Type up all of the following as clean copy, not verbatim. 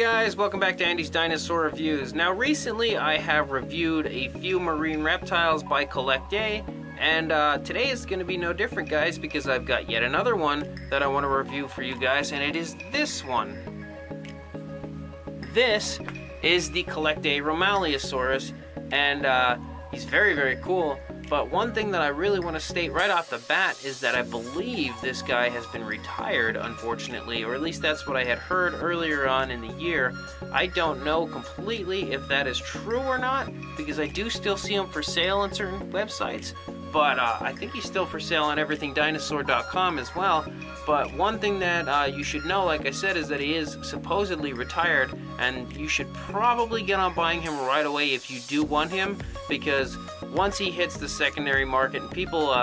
guys, welcome back to Andy's Dinosaur Reviews. Now recently I have reviewed a few marine reptiles by Collecta, and today is going to be no different, guys, because I've got yet another one that I want to review for you guys, and it is this one. This is the Collecta Rhomaleosaurus, and he's very, very cool. But one thing that I really want to state right off the bat is that I believe this guy has been retired, unfortunately, or at least that's what I had heard earlier on in the year. I don't know completely if that is true or not, because I do still see him for sale on certain websites, but I think he's still for sale on everythingdinosaur.com as well. But one thing that you should know, like I said, is that he is supposedly retired, and you should probably get on buying him right away if you do want him, because once he hits the secondary market and people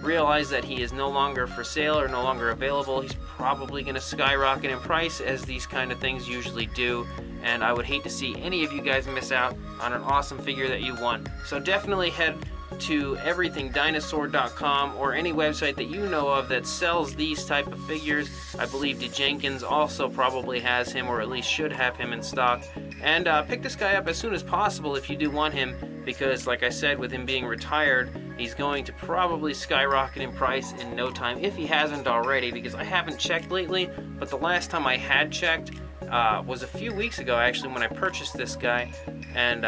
realize that he is no longer for sale or no longer available, he's probably going to skyrocket in price, as these kind of things usually do. And I would hate to see any of you guys miss out on an awesome figure that you want. So definitely head to everythingdinosaur.com or any website that you know of that sells these type of figures. I believe DeJenkins also probably has him, or at least should have him in stock. And pick this guy up as soon as possible if you do want him, because like I said, with him being retired, he's going to probably skyrocket in price in no time, if he hasn't already, because I haven't checked lately, but the last time I had checked was a few weeks ago, actually, when I purchased this guy, and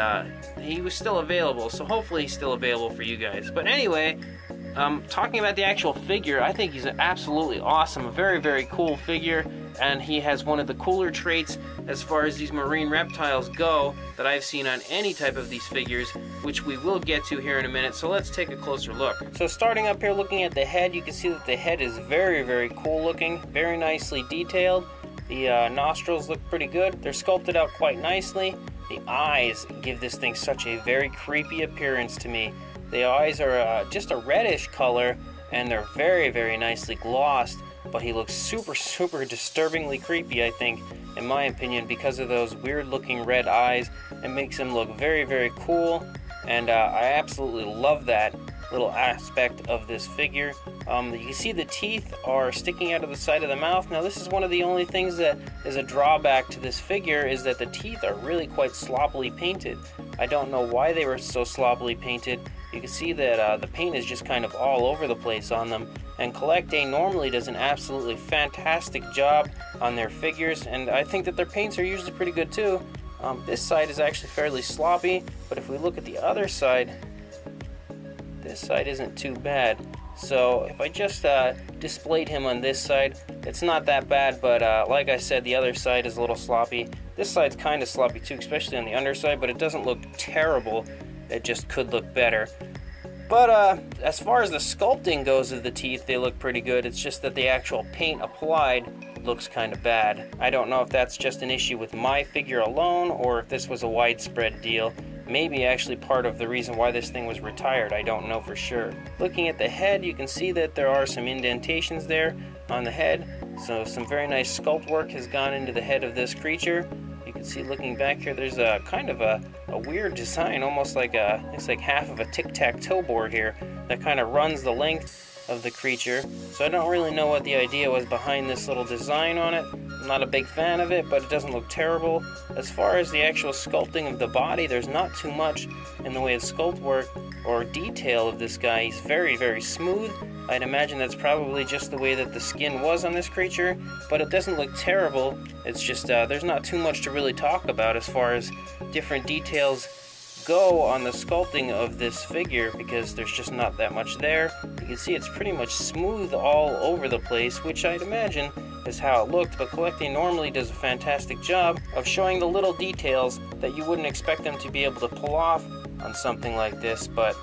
he was still available, so hopefully he's still available for you guys. But anyway, talking about the actual figure, I think he's absolutely awesome, a very, very cool figure, and he has one of the cooler traits as far as these marine reptiles go that I've seen on any type of these figures, which we will get to here in a minute. So let's take a closer look. So starting up here, looking at the head, you can see that the head is very, very cool looking, very nicely detailed. The nostrils look pretty good. They're sculpted out quite nicely. The eyes give this thing such a very creepy appearance to me. The eyes are just a reddish color, and they're very, very nicely glossed, but he looks super, super disturbingly creepy, I think, in my opinion, because of those weird looking red eyes. It makes him look very, very cool, and I absolutely love that little aspect of this figure. You can see the teeth are sticking out of the side of the mouth. Now, this is one of the only things that is a drawback to this figure, is that the teeth are really quite sloppily painted. I don't know why they were so sloppily painted. You can see that the paint is just kind of all over the place on them, and Collecta normally does an absolutely fantastic job on their figures, and I think that their paints are usually pretty good too. This side is actually fairly sloppy, but if we look at the other side, this side isn't too bad. So if I just displayed him on this side, it's not that bad, but like I said, the other side is a little sloppy. This side's kind of sloppy too, especially on the underside, but it doesn't look terrible. It just could look better. But as far as the sculpting goes of the teeth, they look pretty good. It's just that the actual paint applied looks kind of bad. I don't know if that's just an issue with my figure alone, or if this was a widespread deal. Maybe actually part of the reason why this thing was retired. I don't know for sure. Looking at the head, you can see that there are some indentations there on the head. So some very nice sculpt work has gone into the head of this creature. You can see, looking back here, there's a kind of a weird design, almost like it's like half of a tic-tac-toe board here that kind of runs the length of the creature. So I don't really know what the idea was behind this little design on it. I'm not a big fan of it, but it doesn't look terrible. As far as the actual sculpting of the body, there's not too much in the way of sculpt work or detail of this guy. He's very, very smooth. I'd imagine that's probably just the way that the skin was on this creature, but it doesn't look terrible. It's just there's not too much to really talk about as far as different details go on the sculpting of this figure, because there's just not that much there. You can see it's pretty much smooth all over the place, which I'd imagine is how it looked, but Collecta normally does a fantastic job of showing the little details that you wouldn't expect them to be able to pull off on something like this. But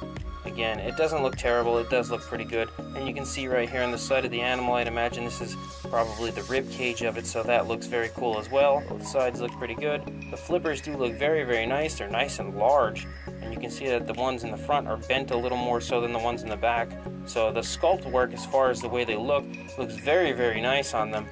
again, it doesn't look terrible. It does look pretty good, and you can see right here on the side of the animal, I'd imagine this is probably the rib cage of it, so that looks very cool as well. Both sides look pretty good. The flippers do look very, very nice. They're nice and large, and you can see that the ones in the front are bent a little more so than the ones in the back. So the sculpt work, as far as the way they look, looks very, very nice on them.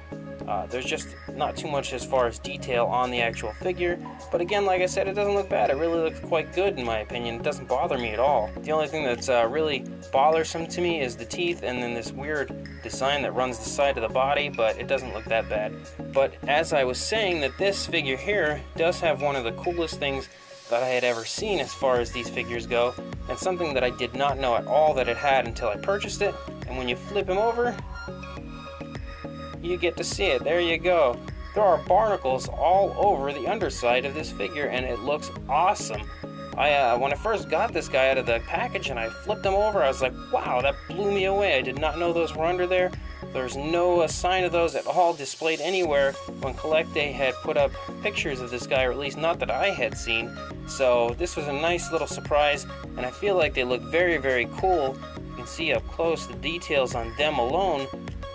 There's just not too much as far as detail on the actual figure, but again, like I said, it doesn't look bad. It really looks quite good in my opinion. It doesn't bother me at all. The only thing that's really bothersome to me is the teeth and then this weird design that runs the side of the body, but it doesn't look that bad. But as I was saying, that this figure here does have one of the coolest things that I had ever seen as far as these figures go, and something that I did not know at all that it had until I purchased it. And when you flip him over, you get to see it. There you go. There are barnacles all over the underside of this figure, and it looks awesome. When I first got this guy out of the package and I flipped him over, I was like, wow, that blew me away. I did not know those were under there. There's no sign of those at all displayed anywhere when Collecta had put up pictures of this guy, or at least not that I had seen. So this was a nice little surprise, and I feel like they look very, very cool. You can see up close the details on them alone.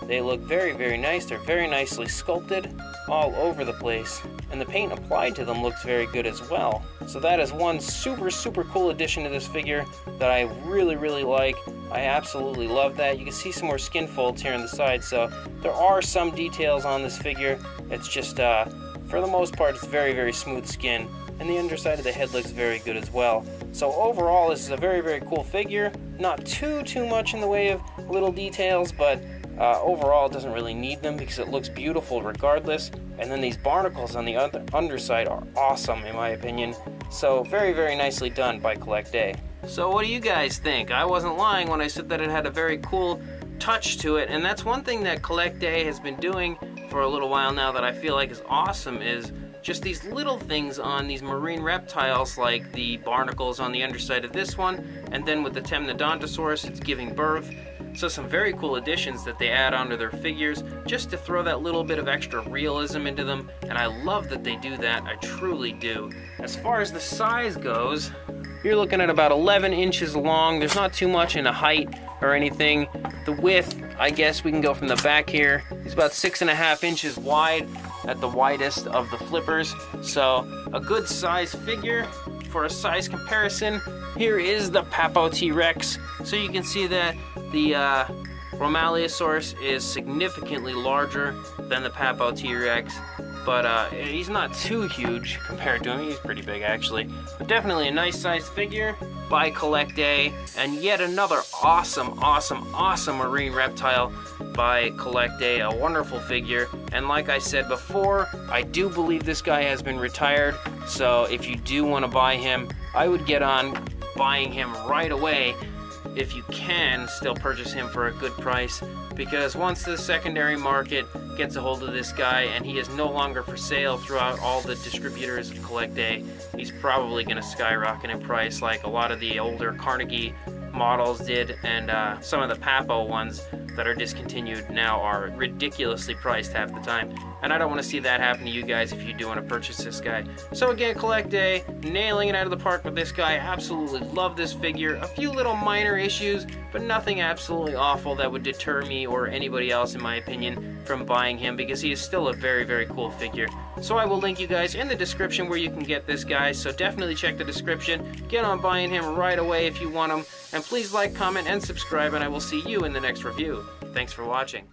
They look very, very nice. They're very nicely sculpted all over the place. And the paint applied to them looks very good as well. So that is one super, super cool addition to this figure that I really, really like. I absolutely love that. You can see some more skin folds here on the side, so there are some details on this figure. It's just, for the most part, it's very, very smooth skin. And the underside of the head looks very good as well. So overall, this is a very, very cool figure. Not too much in the way of little details, but overall it doesn't really need them because it looks beautiful regardless. And then these barnacles on the underside are awesome in my opinion. So very, very nicely done by Collecta. So what do you guys think? I wasn't lying when I said that it had a very cool touch to it, and that's one thing that Collecta has been doing for a little while now that I feel like is awesome, is just these little things on these marine reptiles, like the barnacles on the underside of this one, and then with the Temnodontosaurus, it's giving birth. So some very cool additions that they add onto their figures just to throw that little bit of extra realism into them, and I love that they do that. I truly do. As far as the size goes, you're looking at about 11 inches long. There's not too much in a height or anything. The width, I guess we can go from the back here. It's about 6.5 inches wide at the widest of the flippers. So a good size figure. For a size comparison, here is the Papo T-Rex. So you can see that the Rhomaleosaurus is significantly larger than the Papo T-Rex, but he's not too huge compared to him. He's pretty big actually, but definitely a nice sized figure by Collecta, and yet another awesome marine reptile by Collecta. A wonderful figure, and like I said before, I do believe this guy has been retired, so if you do want to buy him, I would get on buying him right away. If you can still purchase him for a good price, because once the secondary market gets a hold of this guy and he is no longer for sale throughout all the distributors of Collecta, he's probably going to skyrocket in price like a lot of the older Carnegie models did, and some of the Papo ones that are discontinued now are ridiculously priced half the time, and I don't want to see that happen to you guys if you do want to purchase this guy. So again, Collecta, nailing it out of the park with this guy. Absolutely love this figure. A few little minor issues, but nothing absolutely awful that would deter me or anybody else, in my opinion, from buying him, because he is still a very, very cool figure. So I will link you guys in the description where you can get this guy, so definitely check the description. Get on buying him right away if you want him, and please like, comment, and subscribe, and I will see you in the next review. Thanks for watching.